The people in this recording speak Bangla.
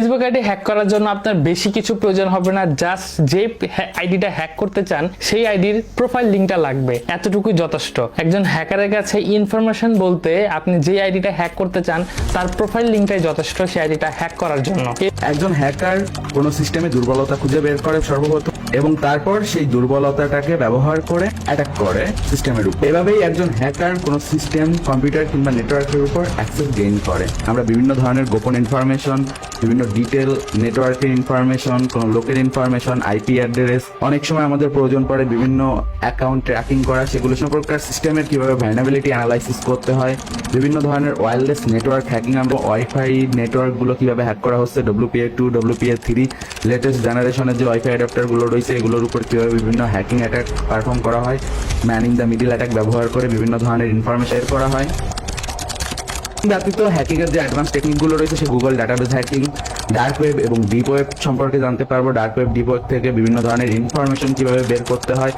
ফেসবুক আইডি হ্যাক করার জন্য আপনার বেশি কিছু প্রয়োজন হবে না, জাস্ট যে আইডিটা হ্যাক করতে চান সেই আইডির প্রোফাইল লিঙ্কটা লাগবে, এতটুকুই যথেষ্ট। একজন হ্যাকারের কাছে ইনফরমেশন বলতে আপনি যে আইডিটা হ্যাক করতে চান তার প্রোফাইল লিঙ্কটাই যথেষ্ট সেই আইডিটা হ্যাক করার জন্য। একজন হ্যাকার কোনো সিস্টেমে দুর্বলতা খুঁজে বের করে সর্বপ্রথম, এবং তারপর সেই দুর্বলতাটাকে ব্যবহার করে অ্যাটাক করে সিস্টেমের উপর। এভাবেই একজন হ্যাকার কোনো সিস্টেম, কম্পিউটার কিংবা নেটওয়ার্কের উপর অ্যাক্সেস গেইন করে। আমরা বিভিন্ন ধরনের গোপন ইনফরমেশন, বিভিন্ন ডিটেল নেটওয়ার্কের ইনফরমেশন, কোনো লোকের ইনফরমেশন, আইপি অ্যাড্রেস, অনেক সময় আমাদের প্রয়োজন পড়ে বিভিন্ন অ্যাকাউন্ট ট্র্যাকিং করা, সেগুলো সম্পর্কে সিস্টেমের কিভাবে ভালনারেবিলিটি অ্যানালাইসিস করতে হয়, বিভিন্ন ধরনের ওয়্যারলেস নেটওয়ার্ক হ্যাকিং, আমরা ওয়াইফাই নেটওয়ার্কগুলো কিভাবে হ্যাক করা হচ্ছে, WPA2, WPA3 লেটেস্ট জেনারেশনের যে ওয়াইফাই অ্যাডাপ্টারগুলো রয়েছে এগুলোর উপর কিভাবে বিভিন্ন হ্যাকিং অ্যাটাক পারফর্ম করা হয়, man in the middle attack ব্যবহার করে বিভিন্ন ধরনের ইনফরমেশন শেয়ার করা হয়। ব্যতীত হ্যাকিং এর যে অ্যাডভান্স টেকনিকগুলো রয়েছে সে Google database hacking, dark web এবং ডিপ ওয়েব সম্পর্কে জানতে পারবো। ডার্ক ওয়েব, ডিপ ওয়েব থেকে বিভিন্ন ধরনের ইনফরমেশন কিভাবে বের করতে হয়,